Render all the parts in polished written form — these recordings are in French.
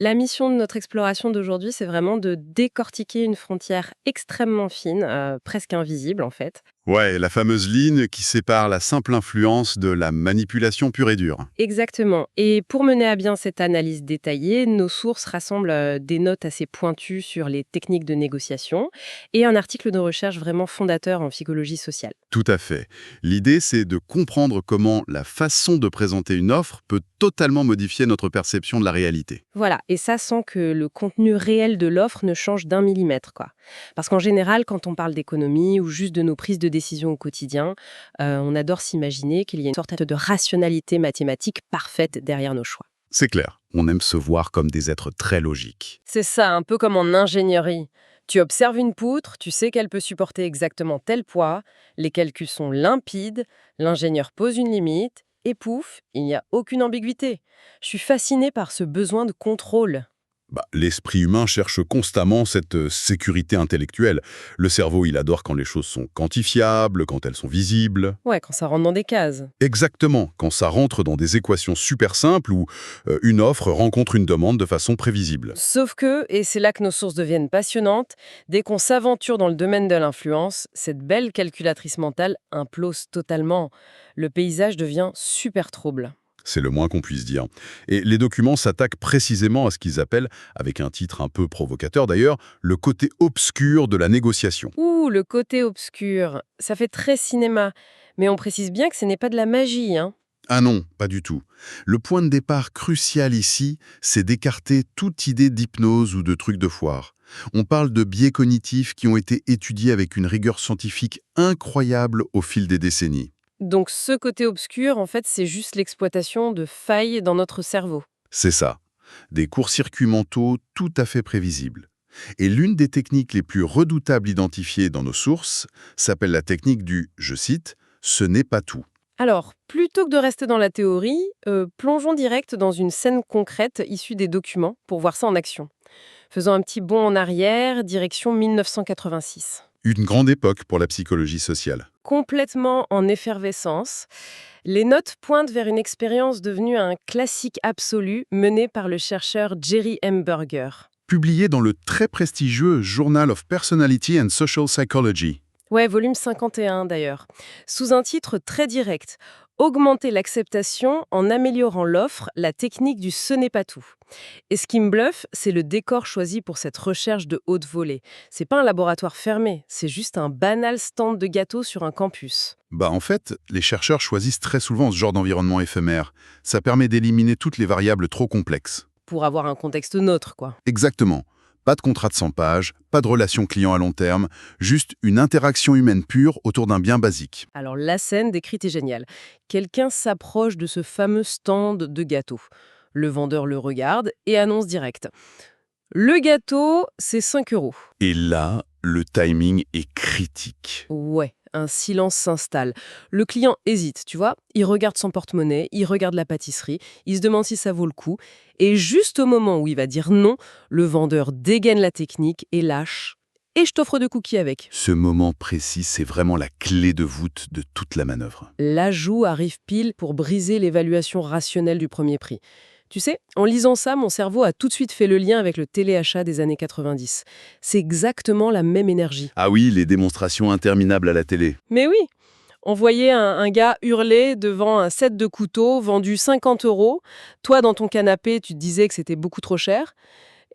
La mission de notre exploration d'aujourd'hui, c'est vraiment de décortiquer une frontière extrêmement fine, presque invisible en fait. Ouais, la fameuse ligne qui sépare la simple influence de la manipulation pure et dure. Exactement. Et pour mener à bien cette analyse détaillée, nos sources rassemblent des notes assez pointues sur les techniques de négociation et un article de recherche vraiment fondateur en psychologie sociale. Tout à fait. L'idée, c'est de comprendre comment la façon de présenter une offre peut totalement modifier notre perception de la réalité. Voilà, et ça sans que le contenu réel de l'offre ne change d'un millimètre, quoi. Parce qu'en général, quand on parle d'économie ou juste de nos prises de décision au quotidien, on adore s'imaginer qu'il y a une sorte de rationalité mathématique parfaite derrière nos choix. C'est clair, on aime se voir comme des êtres très logiques. C'est ça, un peu comme en ingénierie. Tu observes une poutre, tu sais qu'elle peut supporter exactement tel poids, les calculs sont limpides, l'ingénieur pose une limite, et pouf, il n'y a aucune ambiguïté. Je suis fascinée par ce besoin de contrôle. L'esprit humain cherche constamment cette sécurité intellectuelle. Le cerveau, il adore quand les choses sont quantifiables, quand elles sont visibles. Ouais, quand ça rentre dans des cases. Exactement, quand ça rentre dans des équations super simples où une offre rencontre une demande de façon prévisible. Sauf que, et c'est là que nos sources deviennent passionnantes, dès qu'on s'aventure dans le domaine de l'influence, cette belle calculatrice mentale implose totalement. Le paysage devient super trouble. C'est le moins qu'on puisse dire. Et les documents s'attaquent précisément à ce qu'ils appellent, avec un titre un peu provocateur d'ailleurs, le côté obscur de la négociation. Ouh, le côté obscur, ça fait très cinéma. Mais on précise bien que ce n'est pas de la magie, hein. Ah non, pas du tout. Le point de départ crucial ici, c'est d'écarter toute idée d'hypnose ou de truc de foire. On parle de biais cognitifs qui ont été étudiés avec une rigueur scientifique incroyable au fil des décennies. Donc ce côté obscur, en fait, c'est juste l'exploitation de failles dans notre cerveau. C'est ça. Des courts-circuits mentaux tout à fait prévisibles. Et l'une des techniques les plus redoutables identifiées dans nos sources s'appelle la technique du, je cite, «ce n'est pas tout». Alors, plutôt que de rester dans la théorie, plongeons direct dans une scène concrète issue des documents pour voir ça en action. Faisons un petit bond en arrière, direction 1986. Une grande époque pour la psychologie sociale. Complètement en effervescence, les notes pointent vers une expérience devenue un classique absolu menée par le chercheur Jerry M. Burger. Publié dans le très prestigieux Journal of Personality and Social Psychology. Ouais, volume 51 d'ailleurs. Sous un titre très direct, augmenter l'acceptation en améliorant l'offre, la technique du ce n'est pas tout. Et ce qui me bluffe, c'est le décor choisi pour cette recherche de haute volée. C'est pas un laboratoire fermé, c'est juste un banal stand de gâteaux sur un campus. En fait, les chercheurs choisissent très souvent ce genre d'environnement éphémère. Ça permet d'éliminer toutes les variables trop complexes. Pour avoir un contexte neutre, quoi. Exactement. Pas de contrat de 100 pages, pas de relation client à long terme, juste une interaction humaine pure autour d'un bien basique. Alors la scène décrite est géniale. Quelqu'un s'approche de ce fameux stand de gâteaux. Le vendeur le regarde et annonce direct. Le gâteau, c'est 5 €. Et là, le timing est critique. Ouais, un silence s'installe. Le client hésite, tu vois. Il regarde son porte-monnaie, il regarde la pâtisserie, il se demande si ça vaut le coup. Et juste au moment où il va dire non, le vendeur dégaine la technique et lâche. Et je t'offre 2 cookies avec. Ce moment précis, c'est vraiment la clé de voûte de toute la manœuvre. L'ajout arrive pile pour briser l'évaluation rationnelle du premier prix. Tu sais, en lisant ça, mon cerveau a tout de suite fait le lien avec le téléachat des années 90. C'est exactement la même énergie. Ah oui, les démonstrations interminables à la télé. Mais oui, on voyait un gars hurler devant un set de couteaux vendu 50 €. Toi, dans ton canapé, tu te disais que c'était beaucoup trop cher.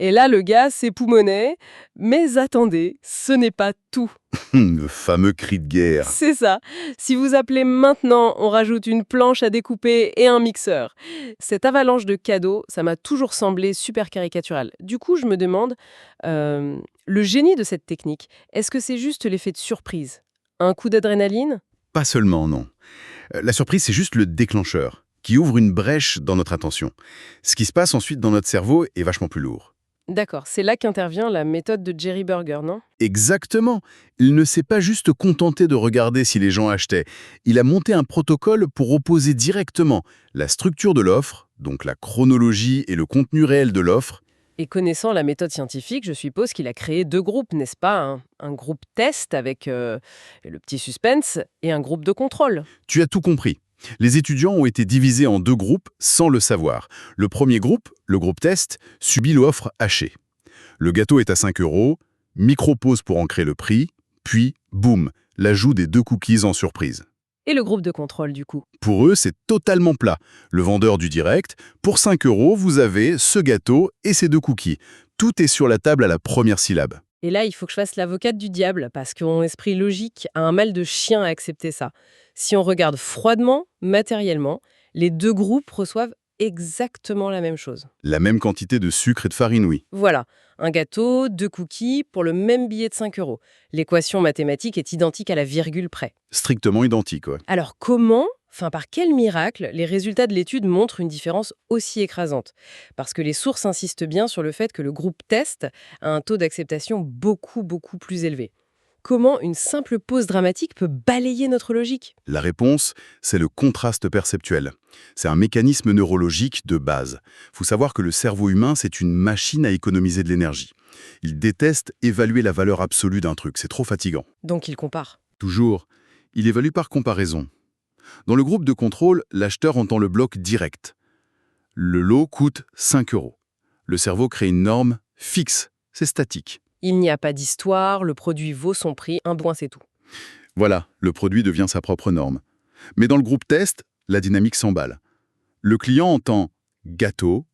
Et là, le gars s'époumonait. Mais attendez, ce n'est pas tout. Le fameux cri de guerre. C'est ça. Si vous appelez maintenant, on rajoute une planche à découper et un mixeur. Cette avalanche de cadeaux, ça m'a toujours semblé super caricatural. Du coup, je me demande, le génie de cette technique, est-ce que c'est juste l'effet de surprise? Un coup d'adrénaline? Pas seulement, non. La surprise, c'est juste le déclencheur, qui ouvre une brèche dans notre attention. Ce qui se passe ensuite dans notre cerveau est vachement plus lourd. D'accord, c'est là qu'intervient la méthode de Jerry Burger, non? Exactement. Il ne s'est pas juste contenté de regarder si les gens achetaient. Il a monté un protocole pour opposer directement la structure de l'offre, donc la chronologie et le contenu réel de l'offre. Et connaissant la méthode scientifique, je suppose qu'il a créé 2 groupes, n'est-ce pas? Un groupe test avec le petit suspense et un groupe de contrôle. Tu as tout compris. Les étudiants ont été divisés en 2 groupes sans le savoir. Le premier groupe, le groupe test, subit l'offre hachée. Le gâteau est à 5 €, micro-pause pour ancrer le prix, puis, boum, l'ajout des 2 cookies en surprise. Et le groupe de contrôle, du coup? Pour eux, c'est totalement plat. Le vendeur du direct, pour 5 €, vous avez ce gâteau et ces 2 cookies. Tout est sur la table à la première syllabe. Et là, il faut que je fasse l'avocate du diable, parce que mon esprit logique a un mal de chien à accepter ça. Si on regarde froidement, matériellement, les 2 groupes reçoivent exactement la même chose. La même quantité de sucre et de farine, oui. Voilà, un gâteau, 2 cookies pour le même billet de 5 €. L'équation mathématique est identique à la virgule près. Strictement identique, ouais. Alors comment, par quel miracle, les résultats de l'étude montrent une différence aussi écrasante? Parce que les sources insistent bien sur le fait que le groupe test a un taux d'acceptation beaucoup, beaucoup plus élevé. Comment une simple pause dramatique peut balayer notre logique? La réponse, c'est le contraste perceptuel. C'est un mécanisme neurologique de base. Faut savoir que le cerveau humain, c'est une machine à économiser de l'énergie. Il déteste évaluer la valeur absolue d'un truc, c'est trop fatigant. Donc il compare. Toujours, il évalue par comparaison. Dans le groupe de contrôle, l'acheteur entend le bloc direct. Le lot coûte 5 €. Le cerveau crée une norme fixe, c'est statique. Il n'y a pas d'histoire, le produit vaut son prix, un point c'est tout. Voilà, le produit devient sa propre norme. Mais dans le groupe test, la dynamique s'emballe. Le client entend « gâteau »,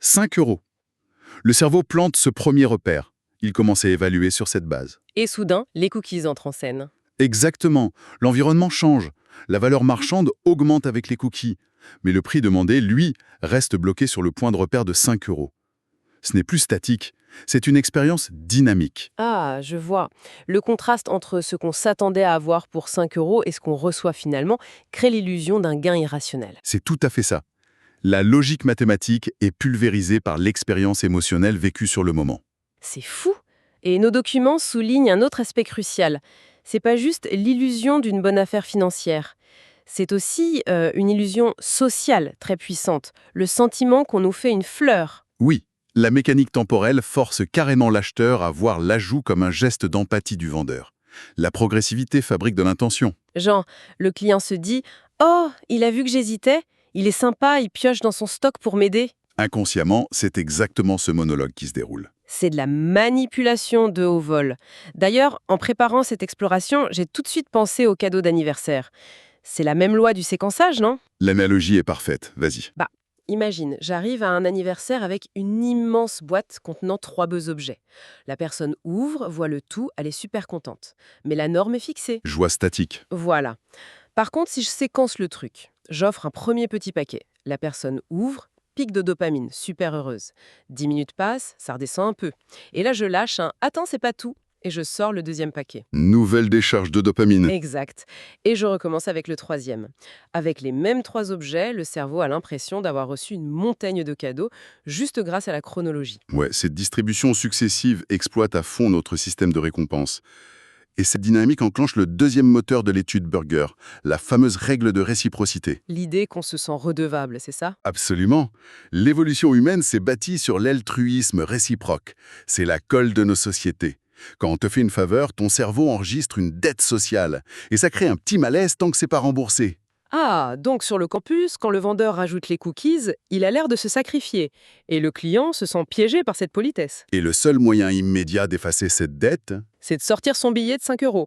5 €. Le cerveau plante ce premier repère. Il commence à évaluer sur cette base. Et soudain, les cookies entrent en scène. Exactement, l'environnement change. La valeur marchande augmente avec les cookies. Mais le prix demandé, lui, reste bloqué sur le point de repère de 5 €. Ce n'est plus statique, c'est une expérience dynamique. Ah, je vois. Le contraste entre ce qu'on s'attendait à avoir pour 5 € et ce qu'on reçoit finalement crée l'illusion d'un gain irrationnel. C'est tout à fait ça. La logique mathématique est pulvérisée par l'expérience émotionnelle vécue sur le moment. C'est fou. Et nos documents soulignent un autre aspect crucial. C'est pas juste l'illusion d'une bonne affaire financière. C'est aussi une illusion sociale très puissante. Le sentiment qu'on nous fait une fleur. Oui, la mécanique temporelle force carrément l'acheteur à voir l'ajout comme un geste d'empathie du vendeur. La progressivité fabrique de l'intention. Genre, le client se dit « Oh, il a vu que j'hésitais, il est sympa, il pioche dans son stock pour m'aider. » Inconsciemment, c'est exactement ce monologue qui se déroule. C'est de la manipulation de haut vol. D'ailleurs, en préparant cette exploration, j'ai tout de suite pensé au cadeau d'anniversaire. C'est la même loi du séquençage, non? L'analogie est parfaite, vas-y. Imagine, j'arrive à un anniversaire avec une immense boîte contenant 3 beaux objets. La personne ouvre, voit le tout, elle est super contente. Mais la norme est fixée. Joie statique. Voilà. Par contre, si je séquence le truc, j'offre un premier petit paquet. La personne ouvre, pic de dopamine, super heureuse. 10 minutes passent, ça redescend un peu. Et là, je lâche un « Attends, c'est pas tout » et je sors le deuxième paquet. Nouvelle décharge de dopamine. Exact. Et je recommence avec le troisième. Avec les mêmes 3 objets, le cerveau a l'impression d'avoir reçu une montagne de cadeaux juste grâce à la chronologie. Ouais, cette distribution successive exploite à fond notre système de récompense. Et cette dynamique enclenche le deuxième moteur de l'étude Burger, la fameuse règle de réciprocité. L'idée qu'on se sent redevable, c'est ça? Absolument. L'évolution humaine s'est bâtie sur l'altruisme réciproque. C'est la colle de nos sociétés. Quand on te fait une faveur, ton cerveau enregistre une dette sociale. Et ça crée un petit malaise tant que c'est pas remboursé. Ah, donc sur le campus, quand le vendeur rajoute les cookies, il a l'air de se sacrifier. Et le client se sent piégé par cette politesse. Et le seul moyen immédiat d'effacer cette dette, C'est de sortir son billet de 5 €.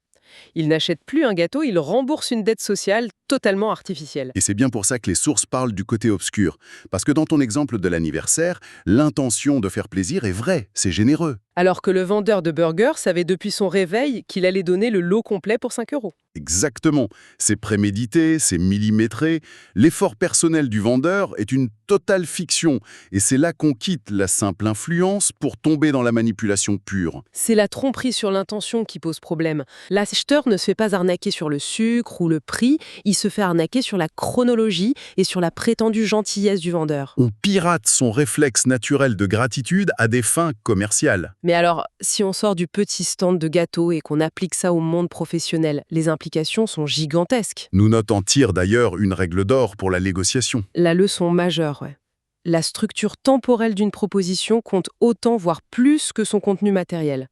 Il n'achète plus un gâteau, il rembourse une dette sociale totalement artificielle. et c'est bien pour ça que les sources parlent du côté obscur. Parce que dans ton exemple de l'anniversaire, l'intention de faire plaisir est vraie, c'est généreux. Alors que le vendeur de burgers savait depuis son réveil qu'il allait donner le lot complet pour 5 €. Exactement. C'est prémédité, c'est millimétré. L'effort personnel du vendeur est une totale fiction. Et c'est là qu'on quitte la simple influence pour tomber dans la manipulation pure. C'est la tromperie sur l'intention qui pose problème. L'acheteur ne se fait pas arnaquer sur le sucre ou le prix, il se fait arnaquer sur la chronologie et sur la prétendue gentillesse du vendeur. On pirate son réflexe naturel de gratitude à des fins commerciales. Mais alors, si on sort du petit stand de gâteaux et qu'on applique ça au monde professionnel, les implications sont gigantesques. Nous note en tire d'ailleurs une règle d'or pour la négociation. La leçon majeure, ouais. La structure temporelle d'une proposition compte autant, voire plus que son contenu matériel.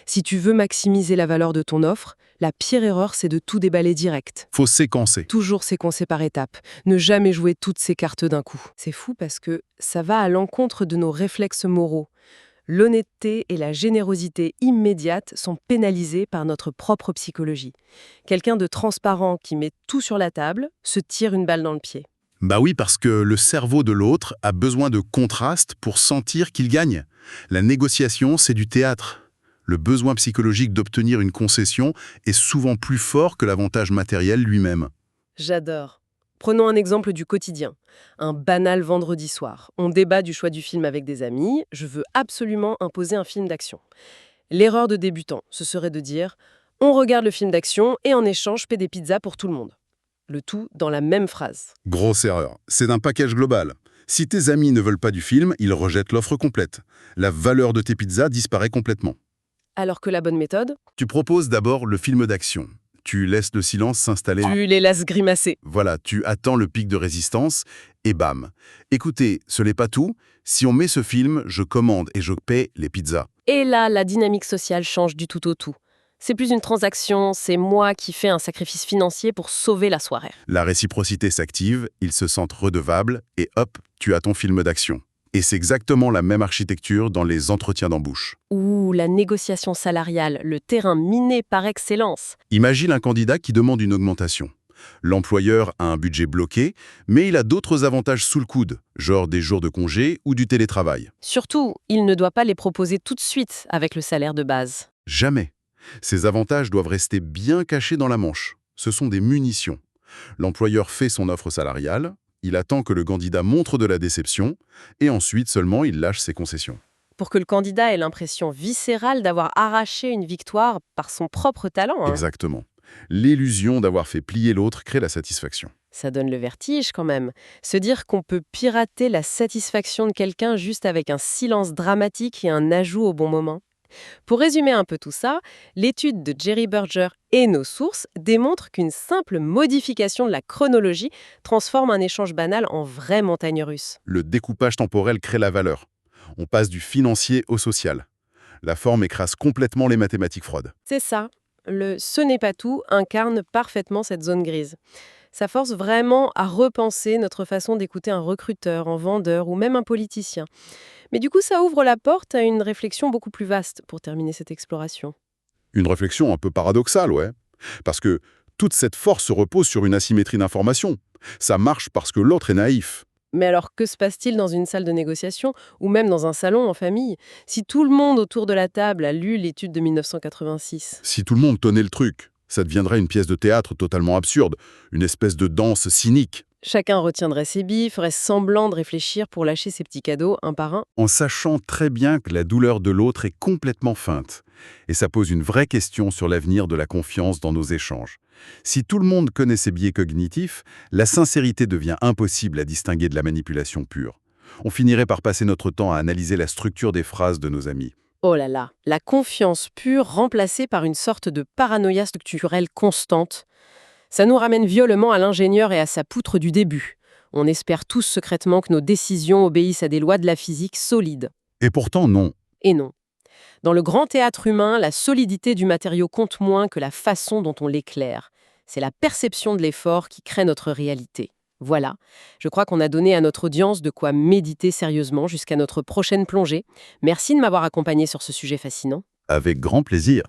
Si tu veux maximiser la valeur de ton offre, la pire erreur, c'est de tout déballer direct. Faut séquencer. Toujours séquencer par étapes. Ne jamais jouer toutes ces cartes d'un coup. C'est fou parce que ça va à l'encontre de nos réflexes moraux. L'honnêteté et la générosité immédiate sont pénalisées par notre propre psychologie. Quelqu'un de transparent qui met tout sur la table se tire une balle dans le pied. Bah oui, parce que le cerveau de l'autre a besoin de contraste pour sentir qu'il gagne. La négociation, c'est du théâtre. Le besoin psychologique d'obtenir une concession est souvent plus fort que l'avantage matériel lui-même. J'adore. Prenons un exemple du quotidien. Un banal vendredi soir. On débat du choix du film avec des amis. Je veux absolument imposer un film d'action. L'erreur de débutant, ce serait de dire « On regarde le film d'action et en échange, je paie des pizzas pour tout le monde ». Le tout dans la même phrase. Grosse erreur. C'est un package global. Si tes amis ne veulent pas du film, ils rejettent l'offre complète. La valeur de tes pizzas disparaît complètement. Alors que la bonne méthode, Tu proposes d'abord le film d'action. Tu laisses le silence s'installer. tu les laisses grimacer. Voilà, tu attends le pic de résistance et bam. Écoutez, ce n'est pas tout. Si on met ce film, je commande et je paie les pizzas. Et là, la dynamique sociale change du tout au tout. C'est plus une transaction, c'est moi qui fais un sacrifice financier pour sauver la soirée. La réciprocité s'active, ils se sentent redevables et hop, tu as ton film d'action. Et c'est exactement la même architecture dans les entretiens d'embauche. Ouh, la négociation salariale, le terrain miné par excellence. Imagine un candidat qui demande une augmentation. L'employeur a un budget bloqué, mais il a d'autres avantages sous le coude, genre des jours de congé ou du télétravail. Surtout, il ne doit pas les proposer tout de suite avec le salaire de base. Jamais. Ces avantages doivent rester bien cachés dans la manche. Ce sont des munitions. L'employeur fait son offre salariale, il attend que le candidat montre de la déception, et ensuite seulement il lâche ses concessions. Pour que le candidat ait l'impression viscérale d'avoir arraché une victoire par son propre talent. Exactement. L'illusion d'avoir fait plier l'autre crée la satisfaction. Ça donne le vertige quand même. Se dire qu'on peut pirater la satisfaction de quelqu'un juste avec un silence dramatique et un ajout au bon moment. Pour résumer un peu tout ça, l'étude de Jerry Berger et nos sources démontrent qu'une simple modification de la chronologie transforme un échange banal en vraie montagne russe. Le découpage temporel crée la valeur. On passe du financier au social. La forme écrase complètement les mathématiques froides. C'est ça. Le « ce n'est pas tout » incarne parfaitement cette zone grise. Ça force vraiment à repenser notre façon d'écouter un recruteur, un vendeur ou même un politicien. Mais du coup, ça ouvre la porte à une réflexion beaucoup plus vaste pour terminer cette exploration. Une réflexion un peu paradoxale, ouais. Parce que toute cette force repose sur une asymétrie d'information. Ça marche parce que l'autre est naïf. Mais alors, que se passe-t-il dans une salle de négociation ou même dans un salon en famille si tout le monde autour de la table a lu l'étude de 1986 ? Si tout le monde tenait le truc, ça deviendrait une pièce de théâtre totalement absurde, une espèce de danse cynique. Chacun retiendrait ses billes, ferait semblant de réfléchir pour lâcher ses petits cadeaux un par un. En sachant très bien que la douleur de l'autre est complètement feinte. Et ça pose une vraie question sur l'avenir de la confiance dans nos échanges. Si tout le monde connaît ses biais cognitifs, la sincérité devient impossible à distinguer de la manipulation pure. On finirait par passer notre temps à analyser la structure des phrases de nos amis. Oh là là, la confiance pure remplacée par une sorte de paranoïa structurelle constante. Ça nous ramène violemment à l'ingénieur et à sa poutre du début. On espère tous secrètement que nos décisions obéissent à des lois de la physique solides. Et pourtant, non. Et non. Dans le grand théâtre humain, la solidité du matériau compte moins que la façon dont on l'éclaire. C'est la perception de l'effort qui crée notre réalité. Voilà, je crois qu'on a donné à notre audience de quoi méditer sérieusement jusqu'à notre prochaine plongée. Merci de m'avoir accompagné sur ce sujet fascinant. Avec grand plaisir.